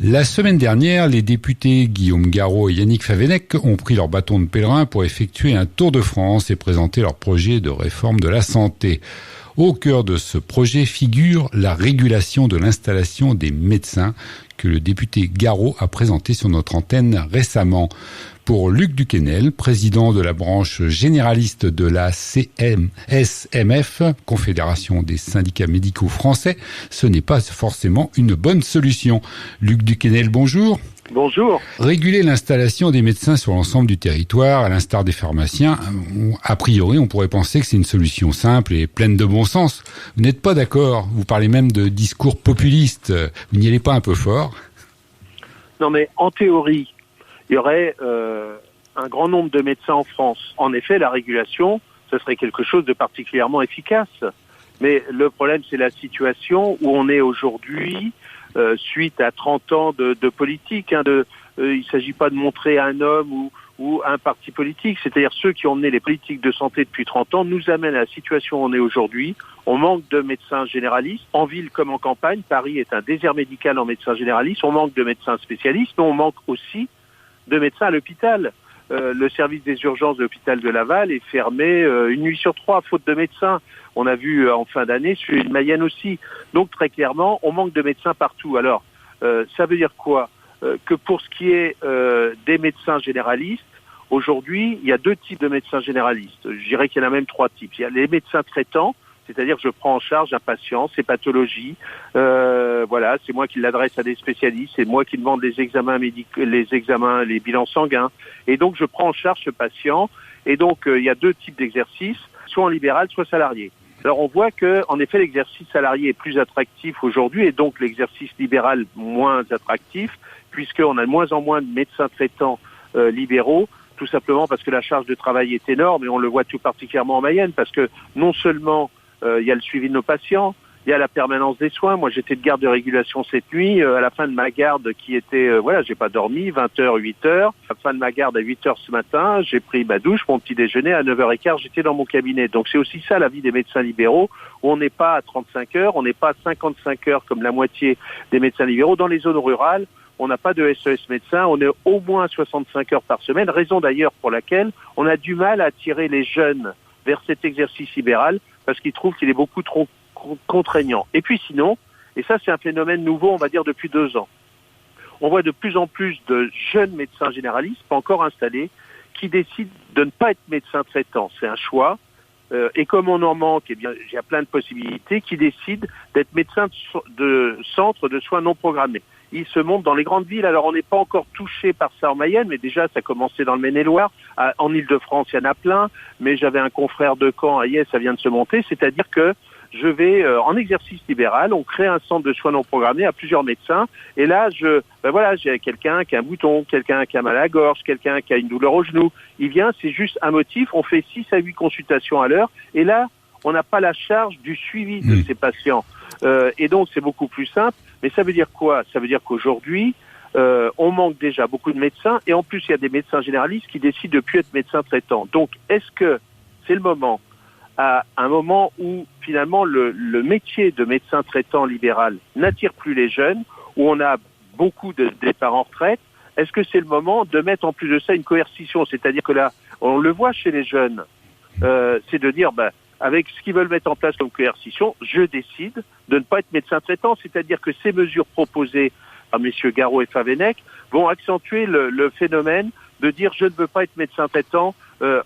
La semaine dernière, les députés Guillaume Garot et Yannick Favennec ont pris leur bâton de pèlerin pour effectuer un tour de France et présenter leur projet de réforme de la santé. Au cœur de ce projet figure la régulation de l'installation des médecins que le député Garot a présenté sur notre antenne récemment. Pour Luc Duquesnel, président de la branche généraliste de la CSMF, Confédération des syndicats médicaux français, ce n'est pas forcément une bonne solution. Luc Duquesnel, bonjour. Bonjour. Réguler l'installation des médecins sur l'ensemble du territoire, à l'instar des pharmaciens, a priori, on pourrait penser que c'est une solution simple et pleine de bon sens. Vous n'êtes pas d'accord? Vous parlez même de discours populistes. Vous n'y allez pas un peu fort? Non, mais en théorie, il y aurait un grand nombre de médecins en France. En effet, la régulation, ce serait quelque chose de particulièrement efficace. Mais le problème, c'est la situation où on est aujourd'hui, suite à 30 ans de politique. Il ne s'agit pas de montrer un homme ou un parti politique. C'est-à-dire ceux qui ont mené les politiques de santé depuis 30 ans nous amènent à la situation où on est aujourd'hui. On manque de médecins généralistes, en ville comme en campagne. Paris est un désert médical en médecins généralistes. On manque de médecins spécialistes, mais on manque aussi de médecins à l'hôpital. Le service des urgences de l'hôpital de Laval est fermé une nuit sur 3, faute de médecins. On a vu en fin d'année, celui de Mayenne aussi. Donc très clairement, on manque de médecins partout. Alors, ça veut dire quoi? Que pour ce qui est des médecins généralistes, aujourd'hui, il y a 2 types de médecins généralistes. Je dirais qu'il y en a même 3 types. Il y a les médecins traitants, c'est-à-dire que je prends en charge un patient, ses pathologies, voilà, c'est moi qui l'adresse à des spécialistes, c'est moi qui demande les examens médicaux, les bilans sanguins, et donc je prends en charge ce patient. Et donc il y a 2 types d'exercices, soit en libéral, soit salarié. Alors on voit que, en effet, l'exercice salarié est plus attractif aujourd'hui, et donc l'exercice libéral moins attractif, puisqu'on a de moins en moins de médecins traitants libéraux. Tout simplement parce que la charge de travail est énorme, et on le voit tout particulièrement en Mayenne, parce que non seulement il y a le suivi de nos patients, il y a la permanence des soins. Moi, j'étais de garde de régulation cette nuit, à la fin de ma garde qui était, j'ai pas dormi, 20h, 8h. À la fin de ma garde à 8h ce matin, j'ai pris ma douche, mon petit déjeuner, à 9h15, j'étais dans mon cabinet. Donc c'est aussi ça la vie des médecins libéraux, où on n'est pas à 35 heures, on n'est pas à 55 heures comme la moitié des médecins libéraux. Dans les zones rurales, on n'a pas de SES médecin, on est au moins à 65 heures par semaine, raison d'ailleurs pour laquelle on a du mal à attirer les jeunes vers cet exercice libéral, parce qu'ils trouvent qu'il est beaucoup trop contraignant. Et puis sinon, et ça c'est un phénomène nouveau, on va dire depuis 2 ans, on voit de plus en plus de jeunes médecins généralistes, pas encore installés, qui décident de ne pas être médecins traitants. C'est un choix. Et comme on en manque, eh bien, il y a plein de possibilités, qui décident d'être médecins de centre de soins non programmés. Ils se montent dans les grandes villes. Alors, on n'est pas encore touché par ça en Mayenne, mais déjà, ça a commencé dans le Maine-et-Loire. En Île-de-France, il y en a plein. Mais j'avais un confrère de Caen, à Hyères, ça vient de se monter. C'est-à-dire que je vais en exercice libéral. On crée un centre de soins non programmés à plusieurs médecins. Et là, j'ai quelqu'un qui a un bouton, quelqu'un qui a mal à la gorge, quelqu'un qui a une douleur au genou. Il vient, c'est juste un motif. On fait 6 à 8 consultations à l'heure. Et là, on n'a pas la charge du suivi de ces patients. Et donc, c'est beaucoup plus simple. Mais ça veut dire quoi? Ça veut dire qu'aujourd'hui, on manque déjà beaucoup de médecins. Et en plus, il y a des médecins généralistes qui décident de ne plus être médecins traitants. Donc, est-ce que c'est le moment, à un moment où, finalement, le métier de médecin traitant libéral n'attire plus les jeunes, où on a beaucoup de départs en retraite, est-ce que c'est le moment de mettre en plus de ça une coercition? C'est-à-dire que là, on le voit chez les jeunes, c'est de dire, avec ce qu'ils veulent mettre en place comme coercition, je décide de ne pas être médecin traitant. C'est-à-dire que ces mesures proposées par messieurs Garot et Favennec vont accentuer le phénomène de dire je ne veux pas être médecin traitant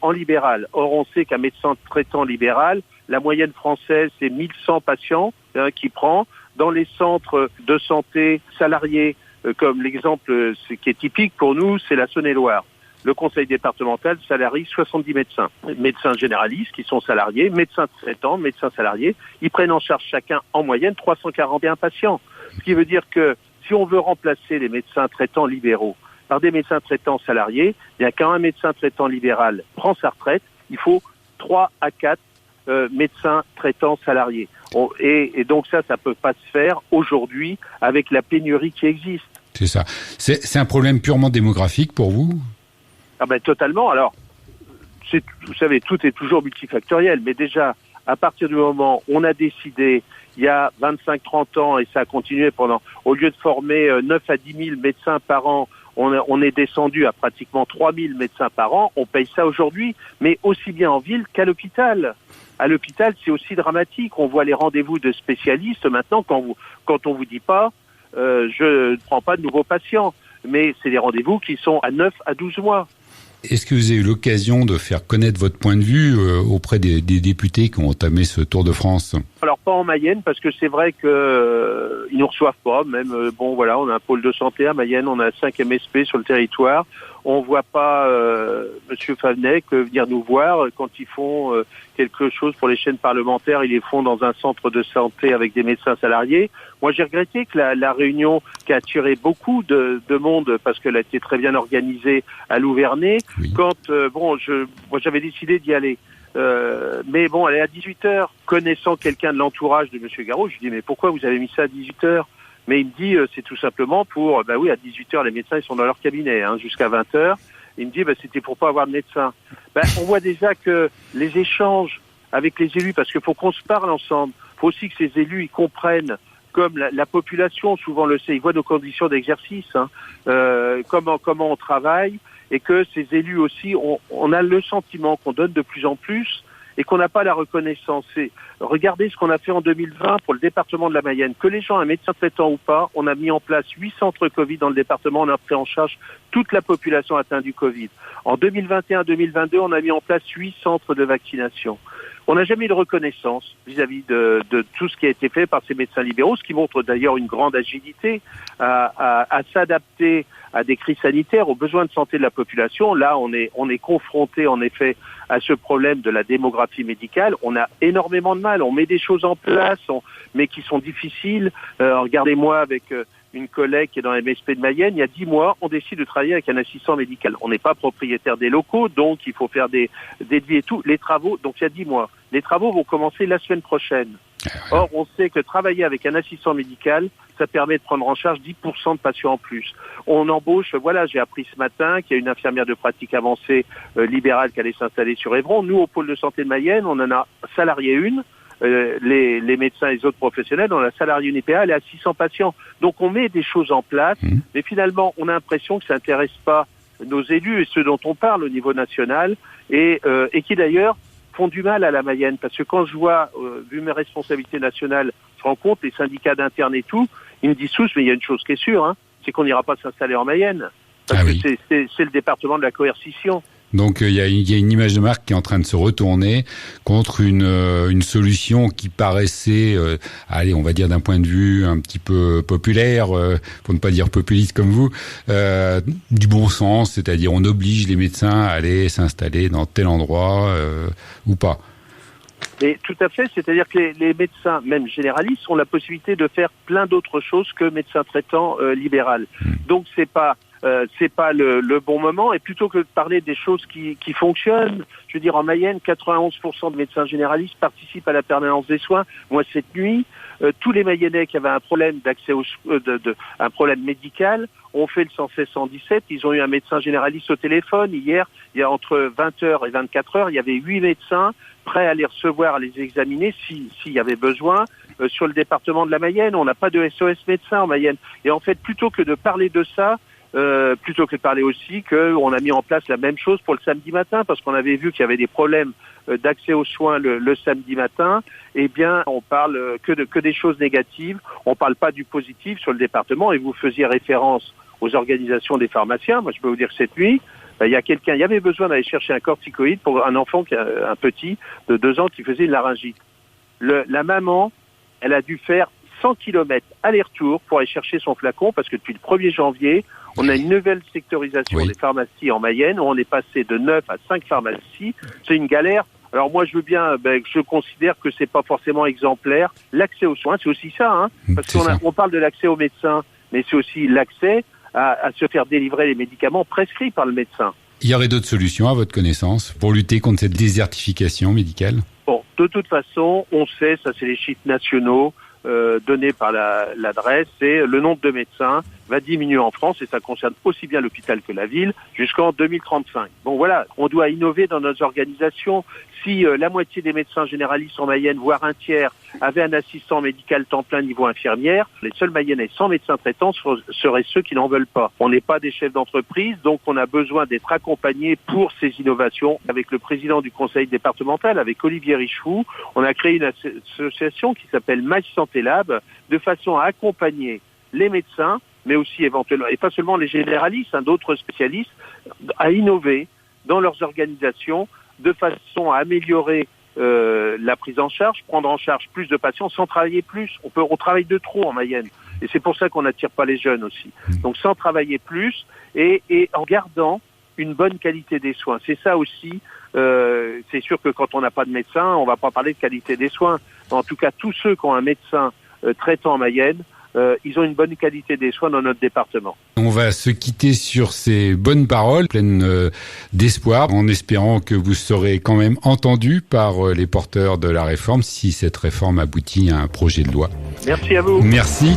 en libéral. Or, on sait qu'un médecin traitant libéral, la moyenne française, c'est 1100 patients qui prend. Dans les centres de santé salariés, comme l'exemple qui est typique pour nous, c'est la Saône-et-Loire. Le conseil départemental salarie 70 médecins. Médecins généralistes qui sont salariés, médecins traitants, médecins salariés. Ils prennent en charge chacun en moyenne 341 patients. Ce qui veut dire que si on veut remplacer les médecins traitants libéraux par des médecins traitants salariés, bien quand un médecin traitant libéral prend sa retraite, il faut 3 à 4 médecins traitants salariés. Et donc ça peut pas se faire aujourd'hui avec la pénurie qui existe. C'est ça. C'est un problème purement démographique pour vous? Ah ben totalement. Alors, vous savez, tout est toujours multifactoriel, mais déjà, à partir du moment où on a décidé, il y a 25-30 ans, et ça a continué au lieu de former 9 à 10 000 médecins par an, on est descendu à pratiquement 3 000 médecins par an. On paye ça aujourd'hui, mais aussi bien en ville qu'à l'hôpital. À l'hôpital, c'est aussi dramatique. On voit les rendez-vous de spécialistes maintenant quand on vous dit pas je ne prends pas de nouveaux patients. Mais c'est des rendez-vous qui sont à 9 à 12 mois. Est-ce que vous avez eu l'occasion de faire connaître votre point de vue auprès des députés qui ont entamé ce Tour de France ? Alors pas en Mayenne, parce que c'est vrai que ils nous reçoivent pas. Même on a un pôle de santé à Mayenne, on a 5 MSP sur le territoire. On voit pas Monsieur Favennec venir nous voir quand ils font quelque chose pour les chaînes parlementaires. Ils les font dans un centre de santé avec des médecins salariés. Moi, j'ai regretté que la réunion qui a attiré beaucoup de monde parce qu'elle a été très bien organisée à Louvernay. Oui. Quand j'avais décidé d'y aller. Mais bon, elle est à 18h. Connaissant quelqu'un de l'entourage de Monsieur Garot, je lui dis mais pourquoi vous avez mis ça à 18h ? Mais il me dit c'est tout simplement pour à 18h les médecins ils sont dans leur cabinet jusqu'à 20h. Il me dit c'était pour pas avoir de médecin. On voit déjà que les échanges avec les élus, parce qu'il faut qu'on se parle ensemble. Il faut aussi que ces élus ils comprennent, comme la population souvent le sait, ils voient nos conditions d'exercice, comment on travaille, et que ces élus aussi, on a le sentiment qu'on donne de plus en plus et qu'on n'a pas la reconnaissance. Regardez ce qu'on a fait en 2020 pour le département de la Mayenne. Que les gens, un médecin traitant ou pas, on a mis en place 8 centres Covid dans le département, on a pris en charge toute la population atteinte du Covid. En 2021-2022, on a mis en place 8 centres de vaccination. On n'a jamais eu de reconnaissance vis-à-vis de tout ce qui a été fait par ces médecins libéraux, ce qui montre d'ailleurs une grande agilité à s'adapter à des crises sanitaires, aux besoins de santé de la population. Là, on est confronté en effet à ce problème de la démographie médicale. On a énormément de mal. On met des choses en place, mais qui sont difficiles. Regardez-moi avec une collègue qui est dans la MSP de Mayenne, il y a 10 mois, on décide de travailler avec un assistant médical. On n'est pas propriétaire des locaux, donc il faut faire des devis et tout. Les travaux, donc il y a 10 mois. Les travaux vont commencer la semaine prochaine. Or, on sait que travailler avec un assistant médical, ça permet de prendre en charge 10% de patients en plus. On embauche, j'ai appris ce matin qu'il y a une infirmière de pratique avancée libérale qui allait s'installer sur Évron. Nous, au pôle de santé de Mayenne, on en a salarié une. Les médecins et les autres professionnels, on a salarié une IPA, elle est à 600 patients. Donc on met des choses en place, mais finalement on a l'impression que ça n'intéresse pas nos élus et ceux dont on parle au niveau national et qui d'ailleurs font du mal à la Mayenne. Parce que quand je vois, vu mes responsabilités nationales, je rencontre les syndicats d'internes et tout, ils me disent tous, mais il y a une chose qui est sûre, c'est qu'on n'ira pas s'installer en Mayenne. Parce que c'est le département de la coercition. Donc il y a une image de marque qui est en train de se retourner contre une solution qui paraissait, on va dire d'un point de vue un petit peu populaire, pour ne pas dire populiste comme vous, du bon sens, c'est-à-dire on oblige les médecins à aller s'installer dans tel endroit ou pas. Mais tout à fait, c'est-à-dire que les médecins, même généralistes, ont la possibilité de faire plein d'autres choses que médecin traitant libéral. Donc c'est pas le bon moment, et plutôt que de parler des choses qui fonctionnent, je veux dire en Mayenne, 91% de médecins généralistes participent à la permanence des soins. Moi cette nuit, tous les Mayennais qui avaient un problème d'accès un problème médical ont fait le 116-117. Ils ont eu un médecin généraliste au téléphone. Hier, il y a entre 20h et 24h, il y avait 8 médecins prêts à les recevoir, à les examiner s'il y avait besoin. Sur le département de la Mayenne, on n'a pas de SOS médecin en Mayenne. Et en fait, plutôt que de parler de ça, plutôt que de parler aussi qu'on a mis en place la même chose pour le samedi matin, parce qu'on avait vu qu'il y avait des problèmes d'accès aux soins le samedi matin, on parle que des choses négatives, on parle pas du positif sur le département, et vous faisiez référence aux organisations des pharmaciens. Moi, je peux vous dire que cette nuit, il y avait besoin d'aller chercher un corticoïde pour un enfant, un petit de 2 ans qui faisait une laryngite. La maman, elle a dû faire 100 km aller-retour pour aller chercher son flacon, parce que depuis le 1er janvier, on a une nouvelle sectorisation des pharmacies en Mayenne, où on est passé de 9 à 5 pharmacies. C'est une galère. Alors moi, je veux bien, je considère que c'est pas forcément exemplaire. L'accès aux soins, c'est aussi ça, parce qu'on parle de l'accès aux médecins, mais c'est aussi l'accès à se faire délivrer les médicaments prescrits par le médecin. Il y aurait d'autres solutions, à votre connaissance, pour lutter contre cette désertification médicale ? Bon, de toute façon, on sait, ça c'est les chiffres nationaux donnés par l'adresse, c'est le nombre de médecins va diminuer en France, et ça concerne aussi bien l'hôpital que la ville, jusqu'en 2035. Bon voilà, on doit innover dans nos organisations. si la moitié des médecins généralistes en Mayenne, voire un tiers, avaient un assistant médical temps plein niveau infirmière, les seuls Mayennais sans médecin traitant seraient ceux qui n'en veulent pas. On n'est pas des chefs d'entreprise, donc on a besoin d'être accompagnés pour ces innovations. Avec le président du conseil départemental, avec Olivier Richefou, on a créé une association qui s'appelle My Santé Lab, de façon à accompagner les médecins, mais aussi éventuellement, et pas seulement les généralistes, d'autres spécialistes, à innover dans leurs organisations de façon à améliorer la prise en charge, prendre en charge plus de patients sans travailler plus. On travaille de trop en Mayenne. Et c'est pour ça qu'on n'attire pas les jeunes aussi. Donc sans travailler plus et en gardant une bonne qualité des soins. C'est ça aussi. C'est sûr que quand on n'a pas de médecin, on ne va pas parler de qualité des soins. En tout cas, tous ceux qui ont un médecin traitant en Mayenne, ils ont une bonne qualité des soins dans notre département. On va se quitter sur ces bonnes paroles, pleines d'espoir, en espérant que vous serez quand même entendus par les porteurs de la réforme, si cette réforme aboutit à un projet de loi. Merci à vous. Merci.